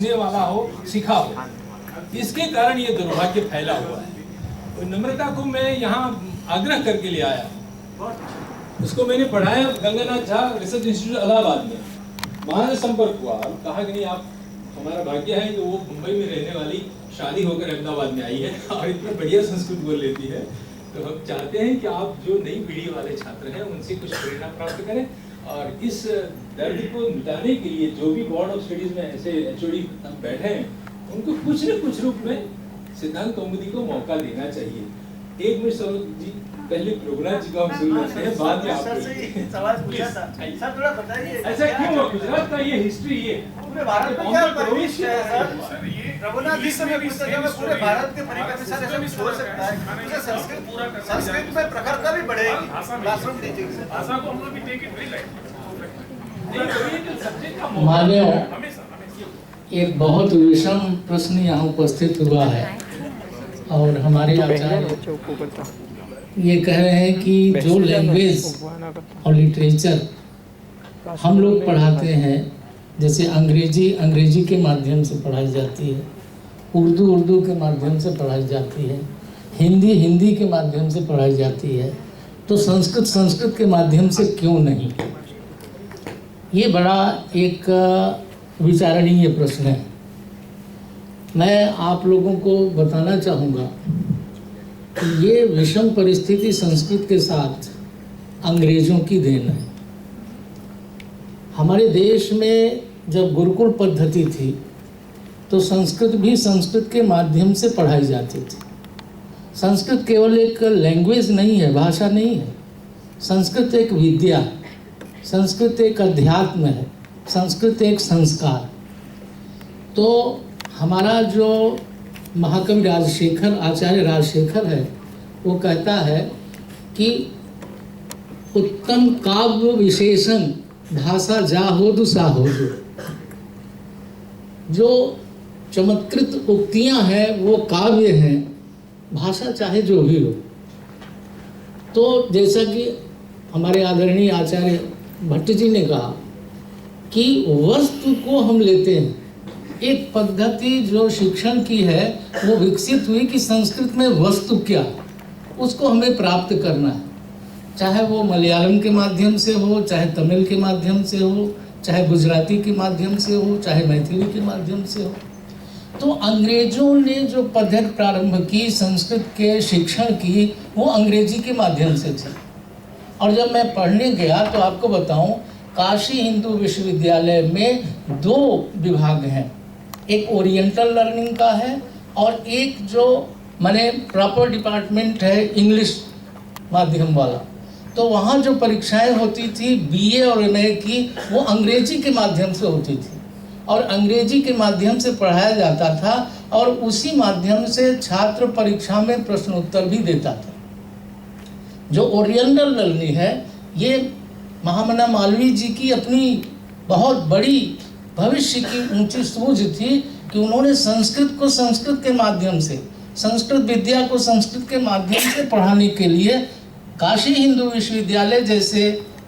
वाला हो, सीखा हो, इसके कारण ये दुर्भाग्य फैला हुआ है। तो नम्रता को मैं यहाँ आग्रह करके ले आया। उसको मैंने पढ़ाया गंगानाथ झा रिसर्च इंस्टीट्यूट इलाहाबाद में। वहाँ से संपर्क हुआ, कहा कि नहीं आप हमारा भाग्य है कि वो मुंबई में रहने वाली शादी होकर अहमदाबाद में आई है और इतना बढ़िया संस्कृत बोल लेती है। तो हम चाहते हैं कि आप जो नई पीढ़ी वाले छात्र हैं उनसे कुछ प्रेरणा प्राप्त करें और इस दर्द को मिटाने के लिए जो भी बोर्ड ऑफ स्टडीज में ऐसे एचओडी बैठे हैं उनको कुछ न कुछ रूप में सिद्धांत कौमुदी को मौका देना चाहिए। एक मिनट सरोज जी, पहले रघुनाथ जी का हम सुन लेते हैं, बाद में आप सवाल पूछा था सर, थोड़ा बताइए ऐसा क्यों गुजरात का ये हिस्ट्री ये पूरे भारत में क्या प्रवेश है सर? रघुनाथ जी से मैं पूछता था मैं पूरे भारत के परिप्रेक्ष्य से ऐसा कुछ हो सकता है मुझे संस्कृत में प्रखरता भी बढ़ेगी। क्लासरूम टीचिंग से भाषा को हम लोग भी टेक इट वेरी लाइट। मान्य, एक बहुत विषम प्रश्न यहाँ उपस्थित हुआ है और हमारे आचार्य ये कह रहे हैं कि जो लैंग्वेज और लिटरेचर हम लोग पढ़ाते हैं, जैसे अंग्रेजी के माध्यम से पढ़ाई जाती है, उर्दू के माध्यम से पढ़ाई जाती है, हिंदी के माध्यम से पढ़ाई जाती है, तो संस्कृत के माध्यम से क्यों नहीं? ये बड़ा एक विचारणीय प्रश्न है। मैं आप लोगों को बताना चाहूँगा कि ये विषम परिस्थिति संस्कृत के साथ अंग्रेज़ों की देन है। हमारे देश में जब गुरुकुल पद्धति थी तो संस्कृत भी संस्कृत के माध्यम से पढ़ाई जाती थी। संस्कृत केवल एक लैंग्वेज नहीं है, भाषा नहीं है। संस्कृत एक विद्या है, संस्कृत एक अध्यात्म है, संस्कृत एक संस्कार। तो हमारा जो महाकवि आचार्य राजशेखर है, वो कहता है कि उत्तम काव्य विशेषण भाषा जाहोदु साहोदु। जो चमत्कृत उक्तियां हैं वो काव्य हैं, भाषा चाहे जो भी हो। तो जैसा कि हमारे आदरणीय आचार्य भट्ट जी ने कहा कि वस्तु को हम लेते हैं, एक पद्धति जो शिक्षण की है वो विकसित हुई कि संस्कृत में वस्तु क्या, उसको हमें प्राप्त करना है। चाहे वो मलयालम के माध्यम से हो, चाहे तमिल के माध्यम से हो, चाहे गुजराती के माध्यम से हो, चाहे मैथिली के माध्यम से हो। तो अंग्रेजों ने जो पद्धति प्रारंभ की संस्कृत के शिक्षण की, वो अंग्रेजी के माध्यम से थी। और जब मैं पढ़ने गया तो आपको बताऊं, काशी हिंदू विश्वविद्यालय में 2 विभाग हैं, एक ओरिएंटल लर्निंग का है और एक जो माने प्रॉपर डिपार्टमेंट है इंग्लिश माध्यम वाला। तो वहाँ जो परीक्षाएं होती थी बीए और एमए की, वो अंग्रेजी के माध्यम से होती थी और अंग्रेजी के माध्यम से पढ़ाया जाता था और उसी माध्यम से छात्र परीक्षा में प्रश्नोत्तर भी देता था। जो ओरिएंटल लर्निंग है, ये महामना मालवीय जी की अपनी बहुत बड़ी भविष्य की ऊंची सूझ थी कि उन्होंने संस्कृत को संस्कृत के माध्यम से, संस्कृत विद्या को संस्कृत के माध्यम से पढ़ाने के लिए काशी हिंदू विश्वविद्यालय जैसे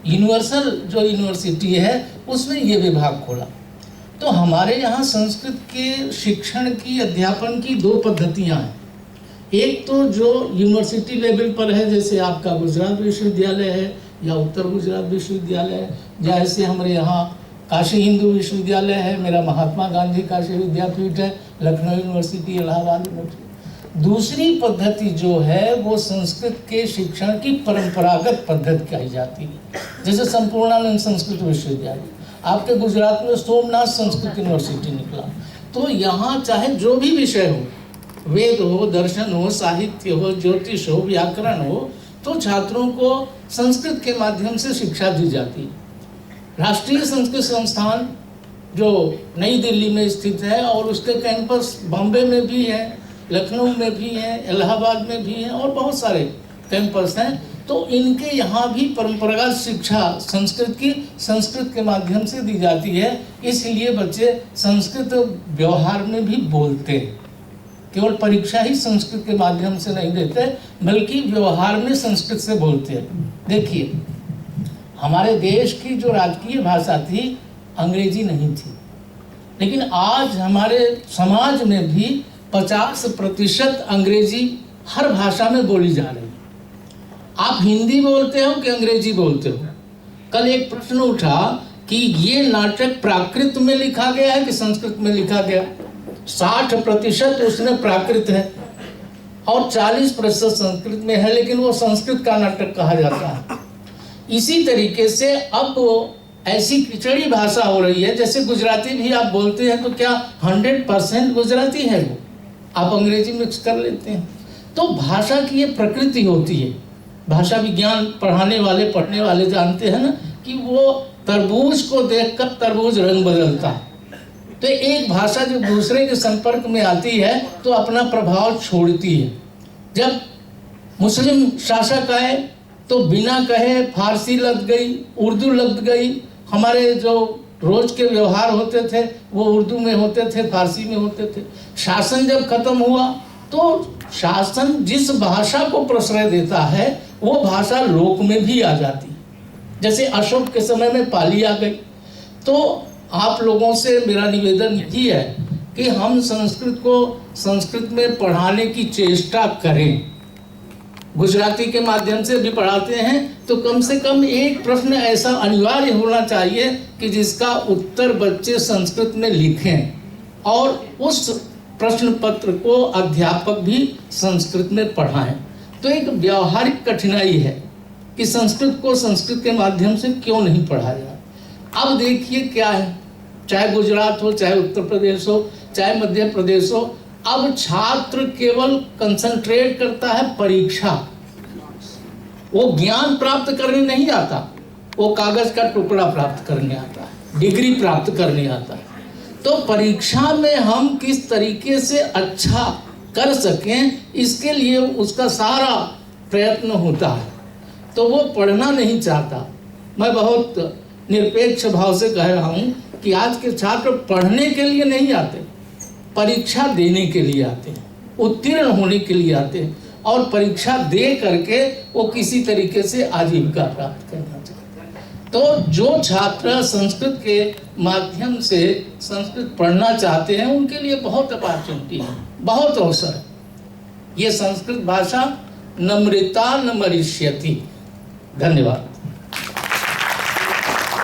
यूनिवर्सल जो यूनिवर्सिटी है उसमें ये विभाग खोला। तो हमारे यहाँ संस्कृत के शिक्षण की, अध्यापन की 2 पद्धतियाँ हैं। एक तो जो यूनिवर्सिटी लेवल पर है, जैसे आपका गुजरात विश्वविद्यालय है या उत्तर गुजरात विश्वविद्यालय है, जैसे हमारे यहाँ काशी हिंदू विश्वविद्यालय है, मेरा महात्मा गांधी काशी विद्यापीठ है, लखनऊ यूनिवर्सिटी इलाहाबाद में। दूसरी पद्धति जो है वो संस्कृत के शिक्षण की परंपरागत पद्धति कही जाती है, जैसे संपूर्णानंद संस्कृत विश्वविद्यालय। आपके गुजरात में सोमनाथ संस्कृत यूनिवर्सिटी निकला। तो यहाँ चाहे जो भी विषय हो, वेद हो, दर्शन हो, साहित्य हो, ज्योतिष हो, व्याकरण हो, तो छात्रों को संस्कृत के माध्यम से शिक्षा दी जाती है। राष्ट्रीय संस्कृत संस्थान जो नई दिल्ली में स्थित है और उसके कैंपस बॉम्बे में भी है, लखनऊ में भी है, इलाहाबाद में भी है और बहुत सारे कैंपस हैं। तो इनके यहाँ भी परंपरागत शिक्षा संस्कृत की संस्कृत के माध्यम से दी जाती है। इसलिए बच्चे संस्कृत व्यवहार में भी बोलते हैं, केवल परीक्षा ही संस्कृत के माध्यम से नहीं देते बल्कि व्यवहार में संस्कृत से बोलते हैं। देखिए, हमारे देश की जो राजकीय भाषा थी अंग्रेजी नहीं थी, लेकिन आज हमारे समाज में भी 50% अंग्रेजी हर भाषा में बोली जा रही है। आप हिंदी बोलते हो कि अंग्रेजी बोलते हो? कल एक प्रश्न उठा कि ये नाटक प्राकृत में लिखा गया है कि संस्कृत में लिखा गया? 60% उसमें प्राकृत है और 40% संस्कृत में है, लेकिन वो संस्कृत का नाटक कहा जाता है। इसी तरीके से अब वो ऐसी खिचड़ी भाषा हो रही है, जैसे गुजराती भी आप बोलते हैं तो क्या 100% गुजराती है वो? आप अंग्रेजी मिक्स कर लेते हैं। तो भाषा की ये प्रकृति होती है। भाषा विज्ञान पढ़ाने वाले पढ़ने वाले जानते हैं ना कि वो तरबूज को देखकर तरबूज रंग बदलता है। तो एक भाषा जब दूसरे के संपर्क में आती है तो अपना प्रभाव छोड़ती है। जब मुस्लिम शासक आए तो बिना कहे फारसी लग गई, उर्दू लग गई। हमारे जो रोज के व्यवहार होते थे वो उर्दू में होते थे, फारसी में होते थे। शासन जब खत्म हुआ तो शासन जिस भाषा को प्रश्रय देता है वो भाषा लोक में भी आ जाती है। जैसे अशोक के समय में पाली आ गई। तो आप लोगों से मेरा निवेदन यही है कि हम संस्कृत को संस्कृत में पढ़ाने की चेष्टा करें। गुजराती के माध्यम से भी पढ़ाते हैं तो कम से कम एक प्रश्न ऐसा अनिवार्य होना चाहिए कि जिसका उत्तर बच्चे संस्कृत में लिखें और उस प्रश्न पत्र को अध्यापक भी संस्कृत में पढ़ाएं। तो एक व्यावहारिक कठिनाई है कि संस्कृत को संस्कृत के माध्यम से क्यों नहीं पढ़ाया। अब देखिए क्या है, चाहे गुजरात हो, चाहे उत्तर प्रदेश हो, चाहे मध्य प्रदेश हो, अब छात्र केवल कंसंट्रेट करता है परीक्षा। वो ज्ञान प्राप्त करने नहीं आता, वो कागज का टुकड़ा प्राप्त करने आता है, डिग्री प्राप्त करने आता है। तो परीक्षा में हम किस तरीके से अच्छा कर सकें इसके लिए उसका सारा प्रयत्न होता है। तो वो पढ़ना नहीं चाहता। मैं बहुत निरपेक्ष भाव से कह रहा हूँ कि आज के छात्र पढ़ने के लिए नहीं आते, परीक्षा देने के लिए आते हैं, उत्तीर्ण होने के लिए आते हैं और परीक्षा दे करके वो किसी तरीके से आजीविका प्राप्त करना चाहते हैं। तो जो छात्र संस्कृत के माध्यम से संस्कृत पढ़ना चाहते हैं उनके लिए बहुत अपॉर्चुनिटी है, बहुत अवसर है। ये संस्कृत भाषा नम्रता न मरिष्यति। धन्यवाद।